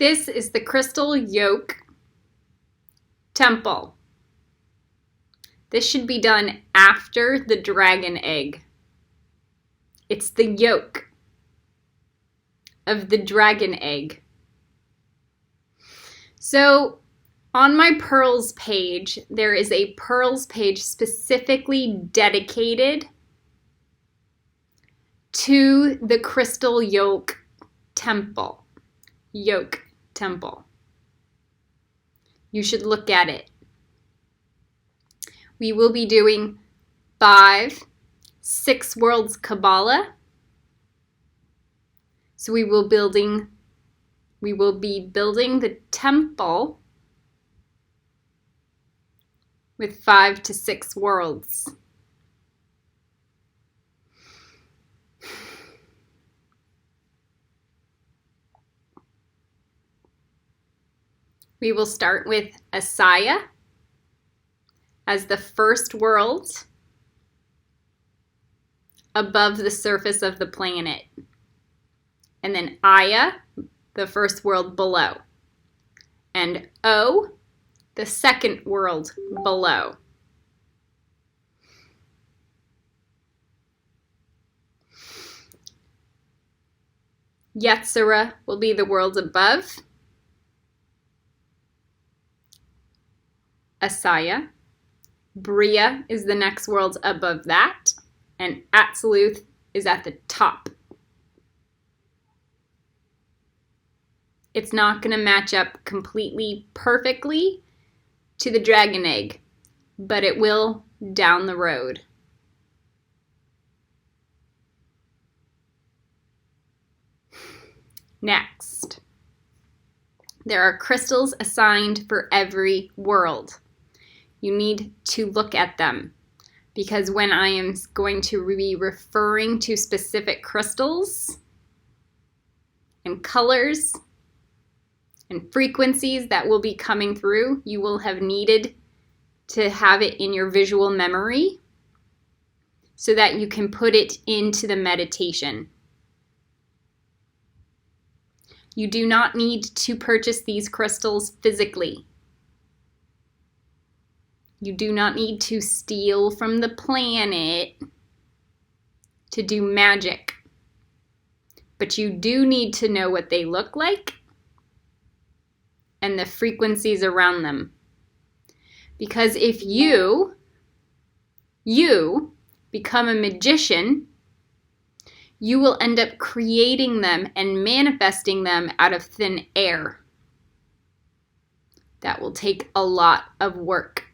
This is the crystal yolk temple. This should be done after the dragon egg. It's the yolk of the dragon egg. So on my pearls page, there is a pearls page specifically dedicated to the crystal yolk temple. Yolk temple. You should look at it. We will be doing 5 6 worlds Kabbalah. So we will be building the temple with 5 to 6 worlds. We will start with Asaya as the first world above the surface of the planet. And then Aya, the first world below. And O, the second world below. Yetzirah will be the world above Asaya. Bria is the next world above that. And Atziluth is at the top. It's not going to match up completely perfectly to the dragon egg, but it will down the road. Next, there are crystals assigned for every world. You need to look at them because when I am going to be referring to specific crystals and colors and frequencies that will be coming through, you will have needed to have it in your visual memory so that you can put it into the meditation. You do not need to purchase these crystals physically. You do not need to steal from the planet to do magic. But you do need to know what they look like and the frequencies around them. Because if you become a magician, you will end up creating them and manifesting them out of thin air. That will take a lot of work.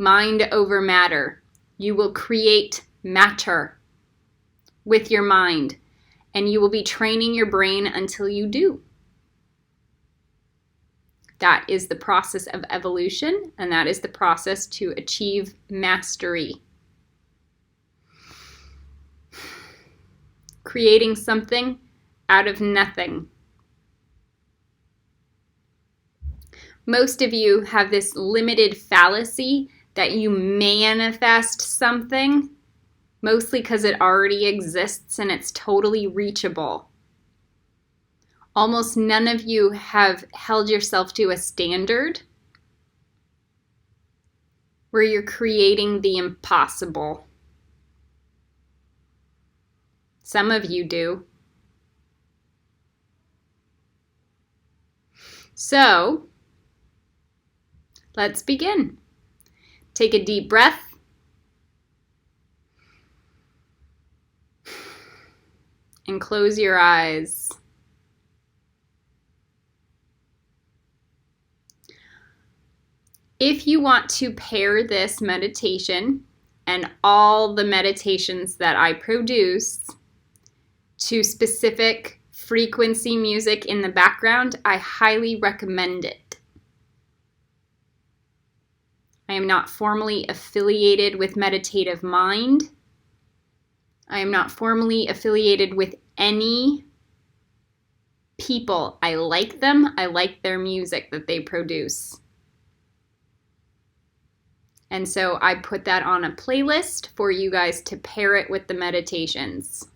Mind over matter. You will create matter with your mind, and you will be training your brain until you do. That is the process of evolution, and that is the process to achieve mastery. Creating something out of nothing. Most of you have this limited fallacy that you manifest something, mostly because it already exists and it's totally reachable. Almost none of you have held yourself to a standard where you're creating the impossible. Some of you do. So, let's begin. Take a deep breath. And close your eyes. If you want to pair this meditation and all the meditations that I produce to specific frequency music in the background, I highly recommend it. I am not formally affiliated with Meditative Mind. I am not formally affiliated with any people. I like them. I like their music that they produce. And so I put that on a playlist for you guys to pair it with the meditations.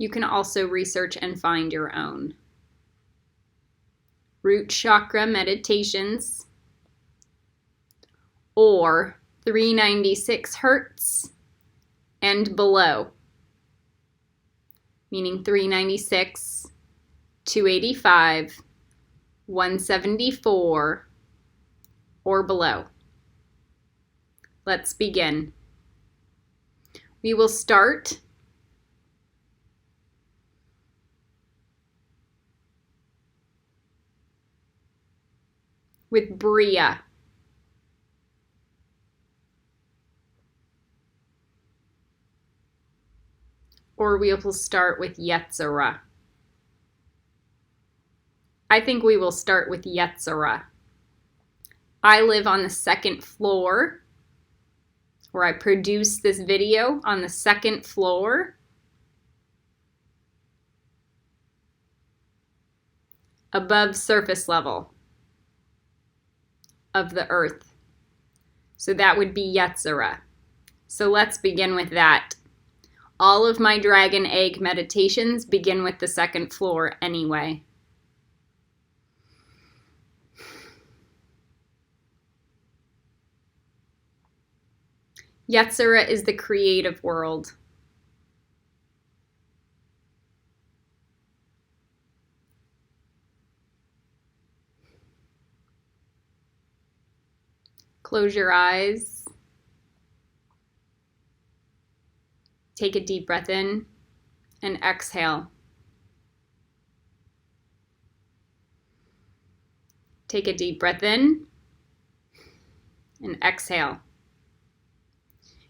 You can also research and find your own. Root chakra meditations, or 396 hertz and below, meaning 396, 285, 174, or below. Let's begin. We will start with Bria. Or we will start with Yetzirah. I think we will start with Yetzirah. I live on the second floor, where I produce this video on the second floor above surface level of the earth. So that would be Yetzirah. So let's begin with that. All of my dragon egg meditations begin with the second floor anyway. Yetzirah is the creative world. Close your eyes. Take a deep breath in and exhale. Take a deep breath in and exhale.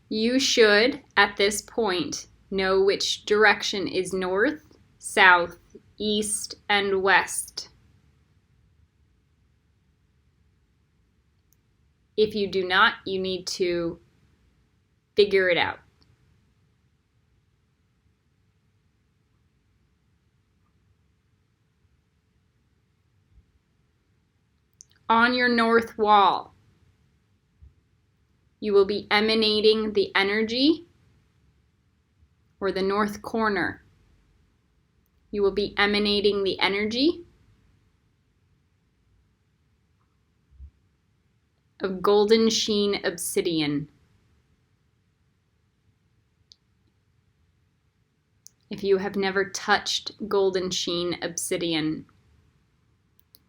You should, at this point, know which direction is north, south, east, and west. If you do not, you need to figure it out. On your north wall, you will be emanating the energy, or the north corner. You will be emanating the energy of golden sheen obsidian. If you have never touched golden sheen obsidian,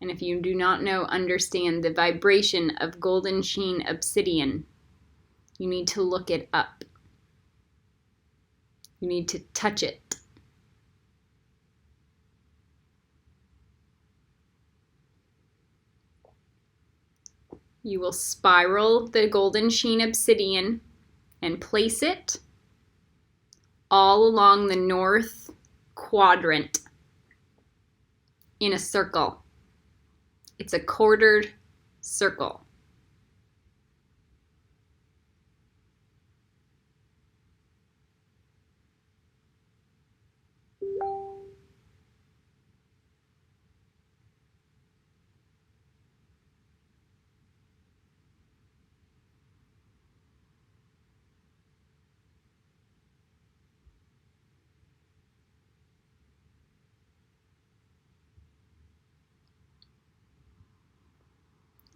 and if you do not understand the vibration of golden sheen obsidian, you need to look it up. You need to touch it. You will spiral the golden sheen obsidian and place it all along the north quadrant in a circle. It's a quartered circle.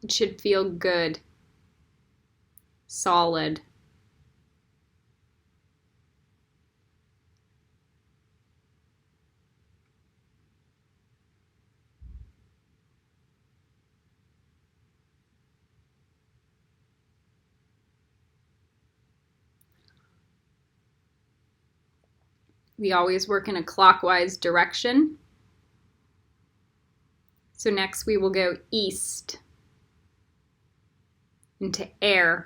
It should feel good, solid. We always work in a clockwise direction. So next we will go east into air.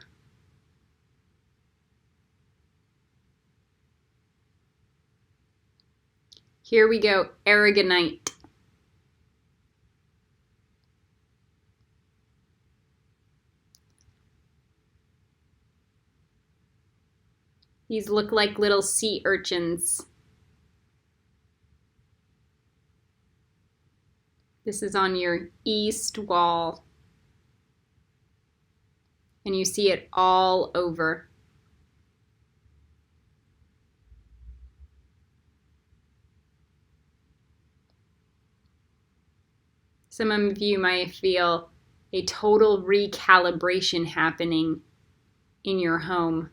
Here we go, aragonite. These look like little sea urchins. This is on your east wall. And you see it all over. Some of you might feel a total recalibration happening in your home.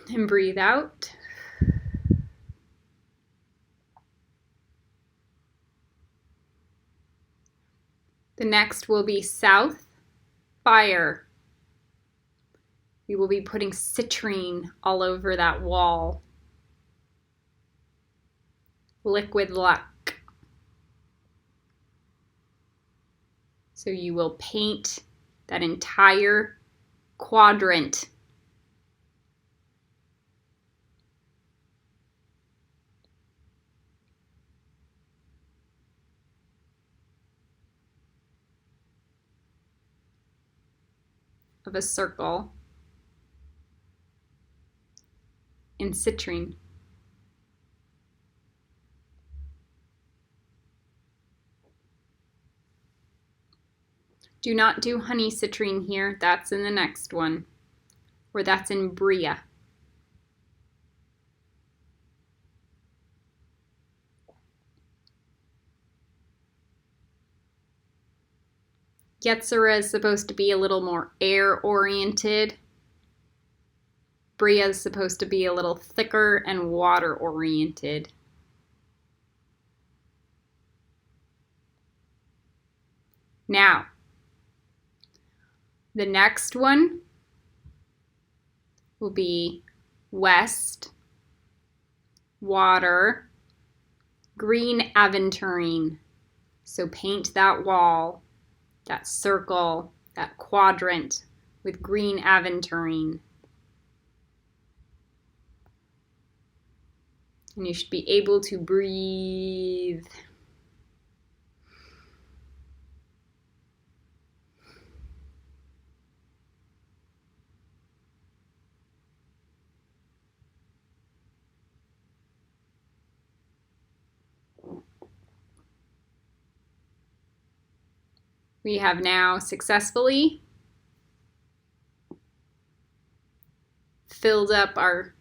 And breathe out. The next will be south, fire. We will be putting citrine all over that wall. Liquid luck. So you will paint that entire quadrant. Of a circle in citrine. Do not do honey citrine here. That's in the next one. Or that's in Bria. Yetzirah is supposed to be a little more air-oriented. Bria is supposed to be a little thicker and water-oriented. Now, the next one will be west, water, green aventurine. So paint that wall, that circle, that quadrant with green aventurine. And you should be able to breathe. We have now successfully filled up our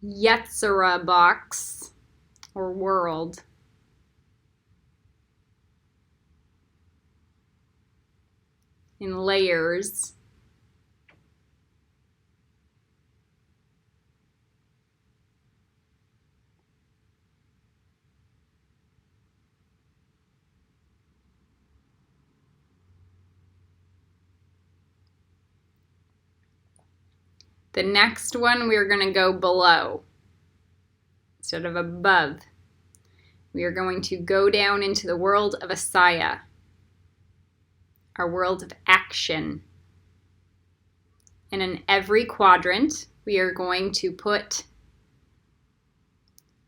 Yetzirah box or world. In layers. The next one, we're going to go below instead of above. We are going to go down into the world of Asaya, our world of action. And in every quadrant, we are going to put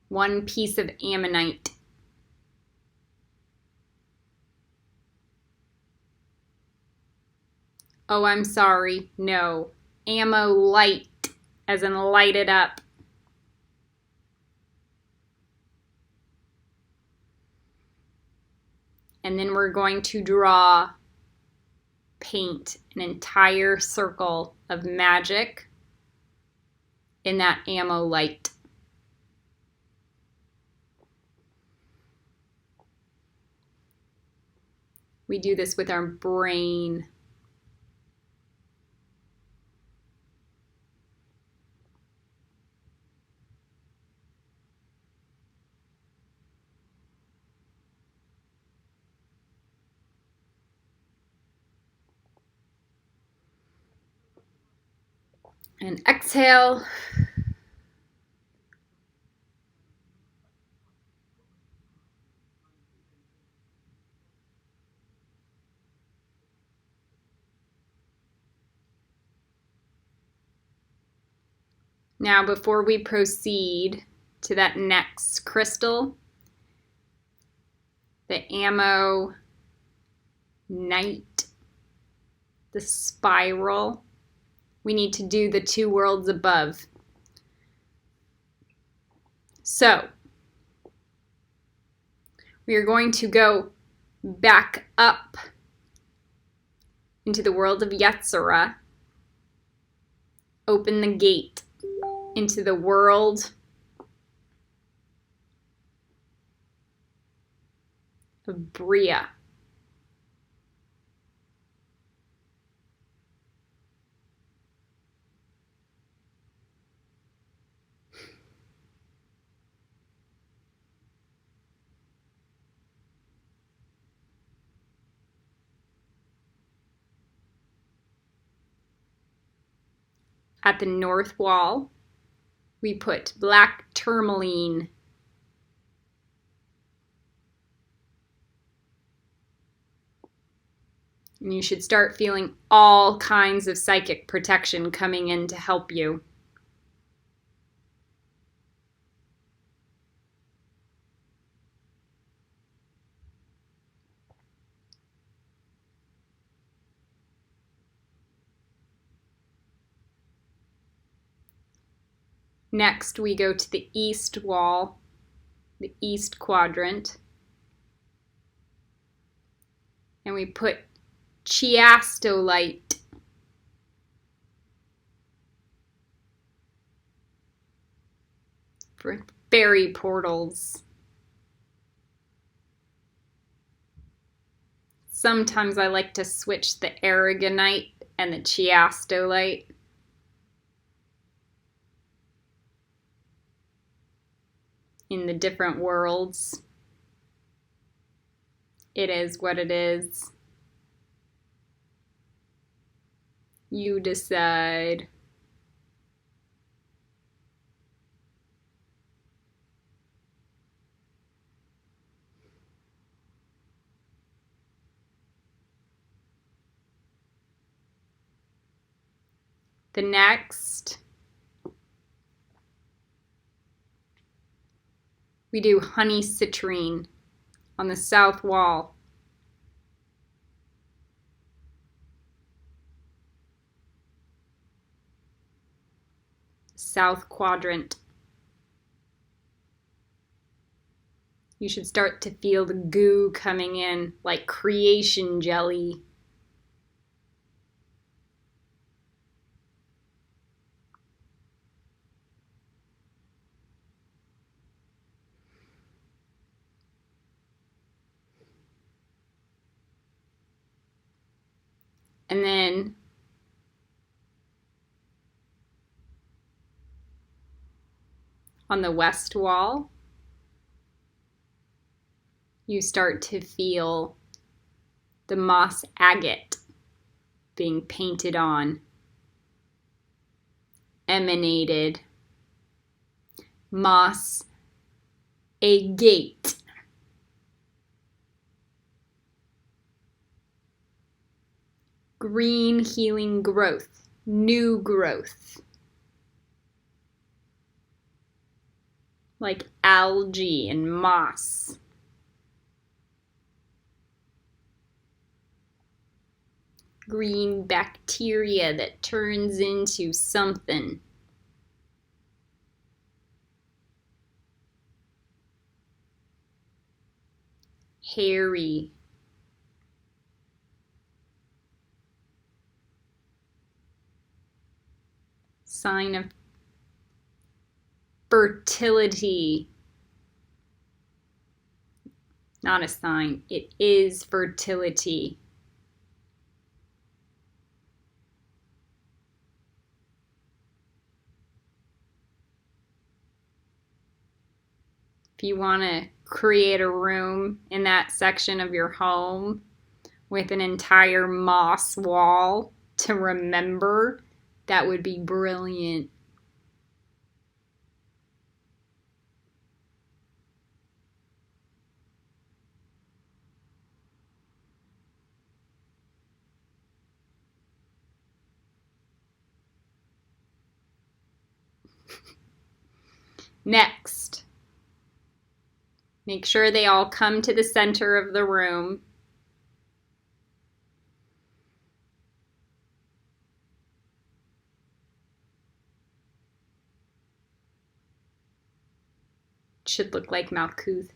one piece of ammonite. Oh, I'm sorry. No. Ammo light, as in light it up. And then we're going to paint an entire circle of magic in that ammo light. We do this with our brain. And exhale. Now, before we proceed to that next crystal, the ammo night, the spiral, we need to do the two worlds above. So, we are going to go back up into the world of Yetzirah. Open the gate into the world of Bria. At the north wall, we put black tourmaline. And you should start feeling all kinds of psychic protection coming in to help you. Next, we go to the east wall, the east quadrant, and we put chiastolite. For fairy portals. Sometimes I like to switch the aragonite and the chiastolite. In the different worlds. It is what it is. You decide. The next, we do honey citrine on the south wall. South quadrant. You should start to feel the goo coming in like creation jelly. And then on the west wall, you start to feel the moss agate being painted on, emanated, moss agate. Green healing growth, new growth. Like algae and moss. Green bacteria that turns into something. Hairy. Sign of fertility. Not a sign, it is fertility. If you want to create a room in that section of your home with an entire moss wall to remember, that would be brilliant. Next, make sure they all come to the center of the room. It should look like Malkuth.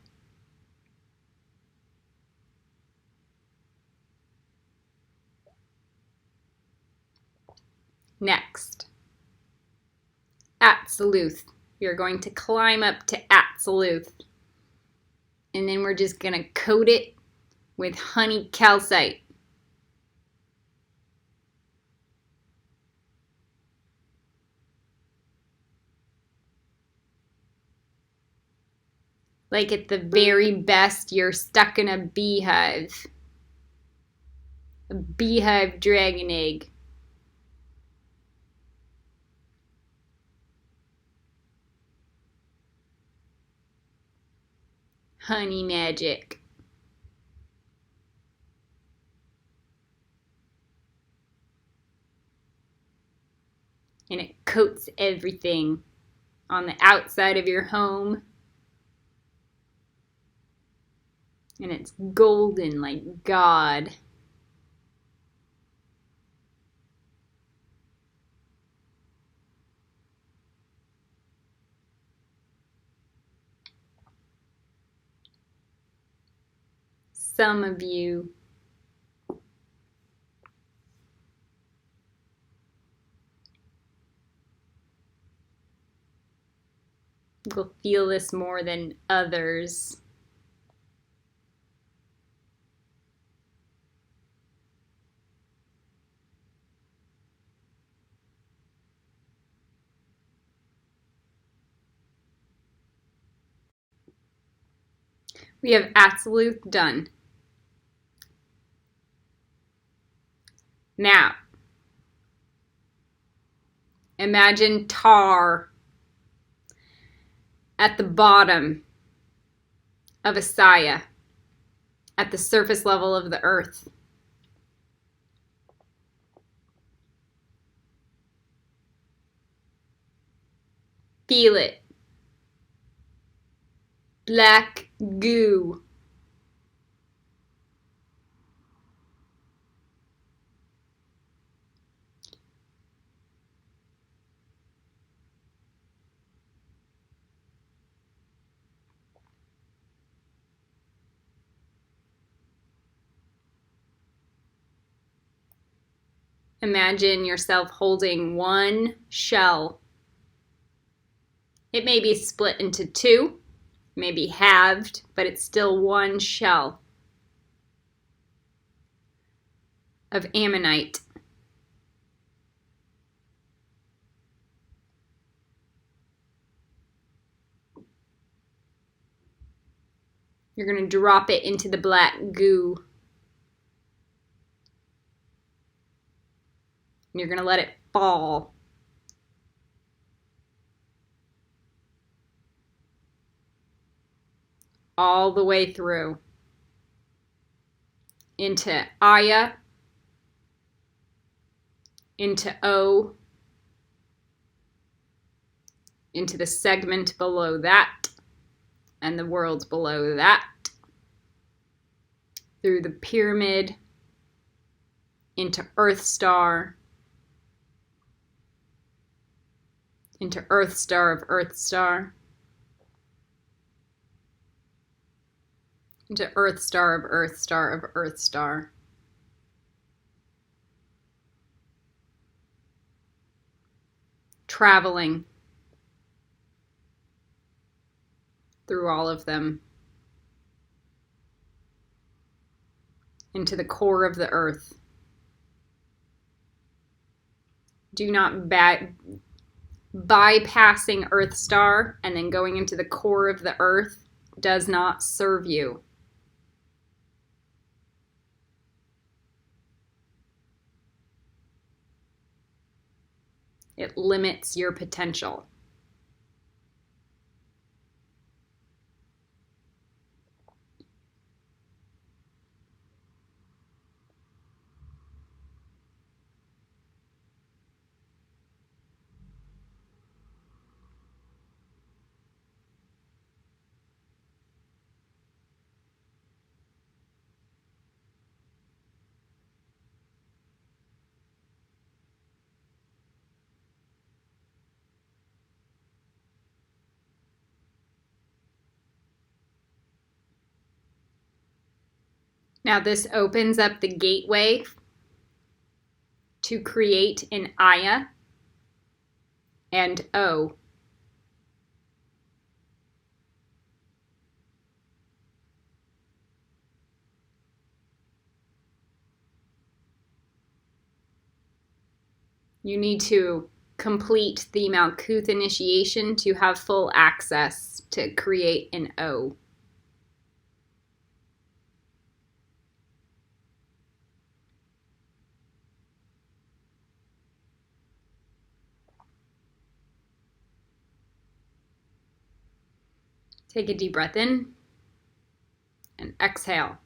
Next, Absoluth. We are going to climb up to Absoluth. And then we're just going to coat it with honey calcite. Like at the very best, you're stuck in a beehive. A beehive dragon egg. Honey magic. And it coats everything on the outside of your home. And it's golden like God. Some of you will feel this more than others. We have Absoluth done. Now, imagine tar at the bottom of a saya, at the surface level of the earth. Feel it. Black goo. Imagine yourself holding one shell. It may be split into two, maybe halved, but it's still one shell of ammonite. You're going to drop it into the black goo. And you're going to let it fall. All the way through. Into Aya. Into O. Into the segment below that. And the worlds below that. Through the pyramid. Into Earth Star. Into Earth Star of Earth Star. Into Earth Star of Earth Star of Earth Star. Traveling through all of them. Into the core of the earth. Do not bypassing Earth Star and then going into the core of the earth does not serve you. It limits your potential. Now this opens up the gateway to create an Aya and O. You need to complete the Malkuth initiation to have full access to create an O. Take a deep breath in and exhale.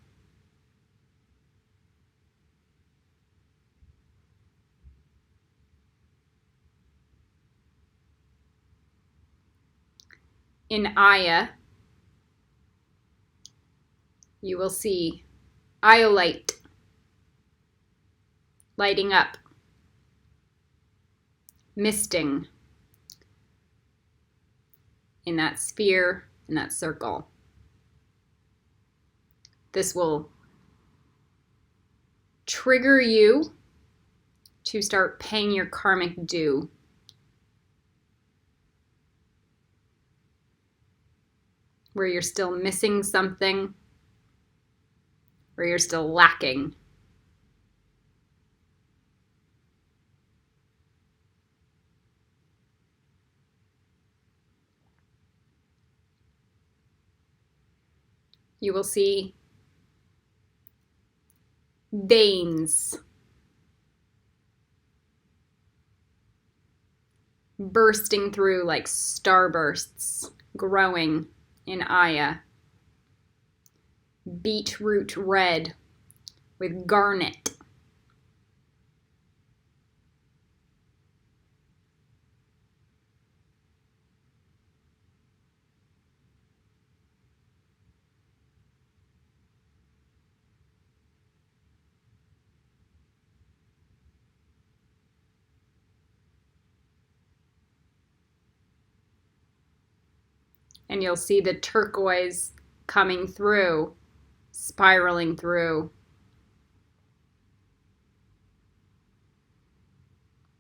In Aya, you will see iolite lighting up, misting in that sphere, in that circle. This will trigger you to start paying your karmic due. Where you're still missing something, where you're still lacking. You will see veins bursting through like starbursts, growing in Aya. Beetroot red with garnet. And you'll see the turquoise coming through, spiraling through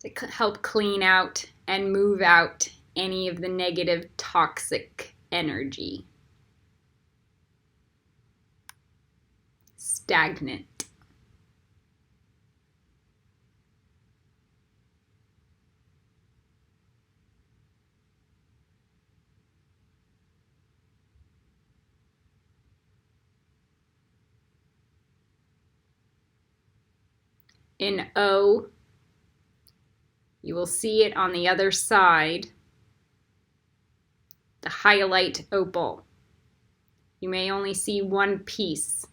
to help clean out and move out any of the negative toxic energy. Stagnant. In O, you will see it on the other side, the highlight opal. You may only see one piece.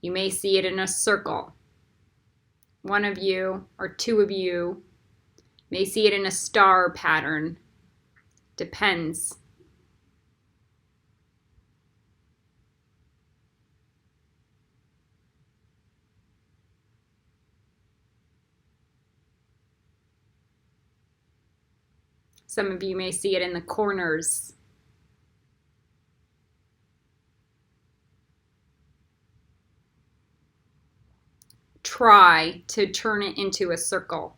You may see it in a circle. One of you or two of you may see it in a star pattern. Depends. Some of you may see it in the corners. Try to turn it into a circle.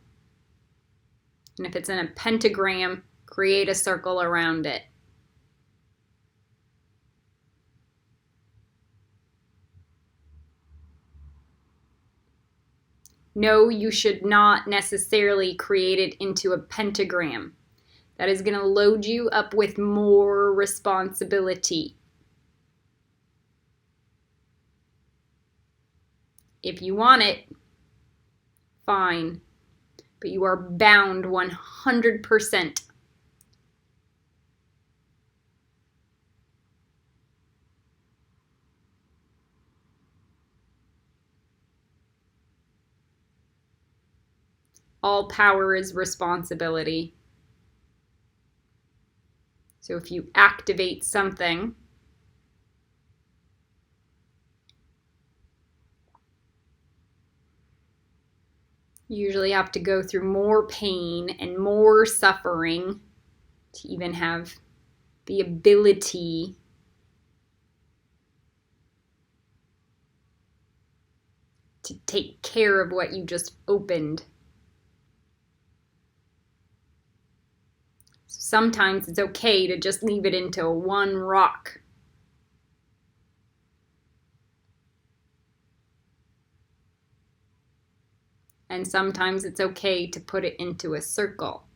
And if it's in a pentagram, create a circle around it. No, you should not necessarily create it into a pentagram. That is going to load you up with more responsibility. If you want it, fine. But you are bound 100%. All power is responsibility. So if you activate something, you usually have to go through more pain and more suffering to even have the ability to take care of what you just opened Sometimes it's okay to just leave it into one rock. And sometimes it's okay to put it into a circle.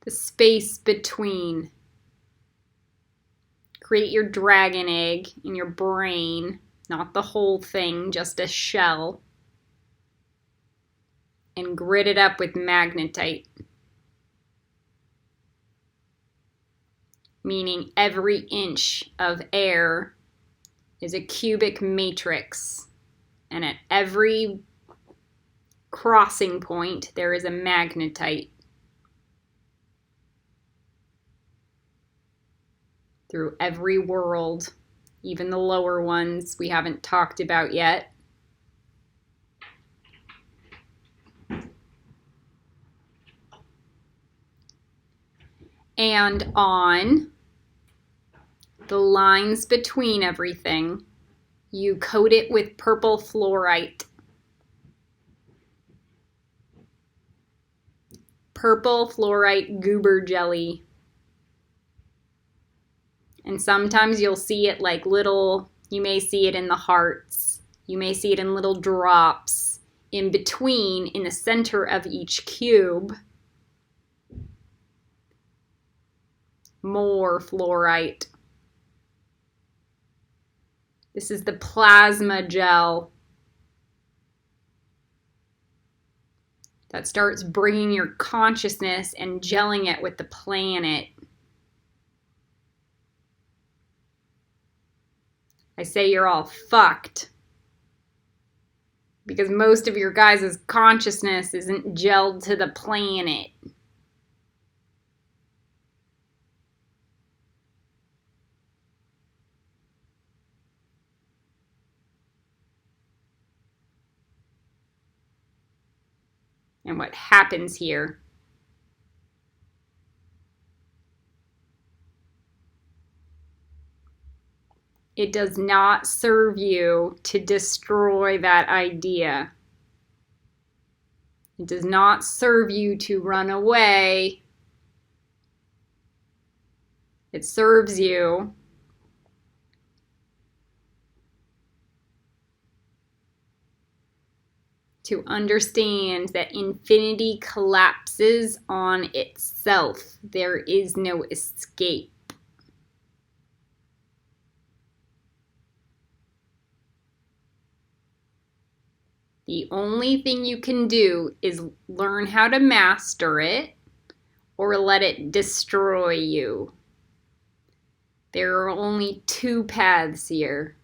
The space between. Create your dragon egg in your brain, not the whole thing, just a shell, and grit it up with magnetite. Meaning every inch of air is a cubic matrix, and at every crossing point there is a magnetite. Through every world, even the lower ones we haven't talked about yet. And on the lines between everything, you coat it with purple fluorite. Purple fluorite goober jelly. And sometimes you'll see it like little, you may see it in the hearts. You may see it in little drops in between, in the center of each cube. More fluorite. This is the plasma gel that starts bringing your consciousness and gelling it with the planet. I say you're all fucked because most of your guys' consciousness isn't gelled to the planet. And what happens here? It does not serve you to destroy that idea. It does not serve you to run away. It serves you to understand that infinity collapses on itself. There is no escape. The only thing you can do is learn how to master it or let it destroy you. There are only two paths here.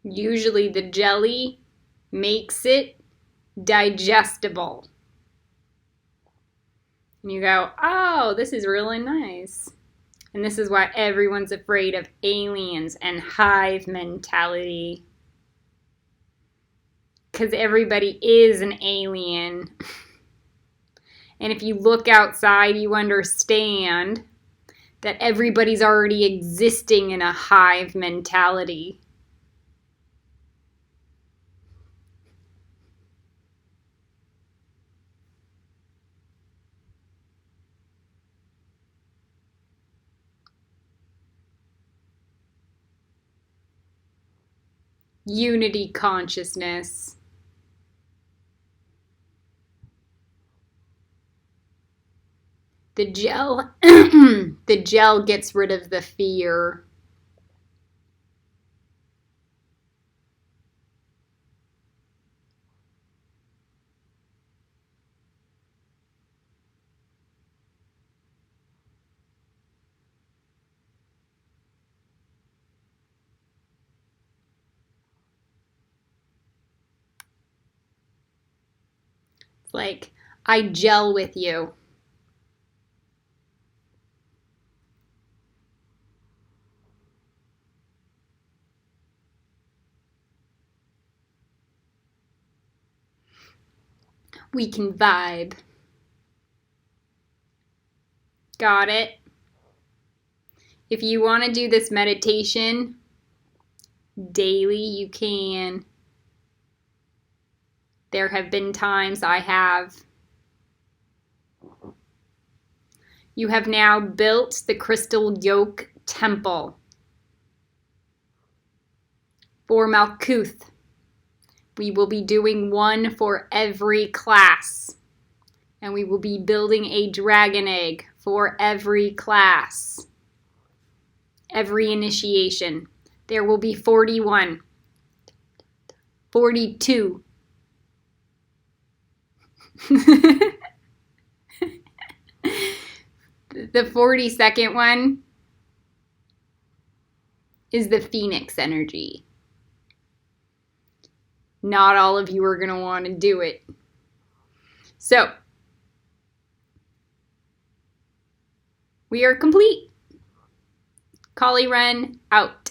Usually the jelly makes it digestible. And you go, oh, this is really nice. And this is why everyone's afraid of aliens and hive mentality. Because everybody is an alien. And if you look outside, you understand that everybody's already existing in a hive mentality. Unity consciousness. The gel, the gel gets rid of the fear. It's like, I gel with you. We can vibe. Got it? If you want to do this meditation daily, you can. There have been times I have. You have now built the crystal yolk temple for Malkuth. We will be doing one for every class. And we will be building a dragon egg for every class. Every initiation. There will be 41. 42. The 42nd one is the Phoenix energy. Not all of you are going to want to do it. So, we are complete. Kali Ren out.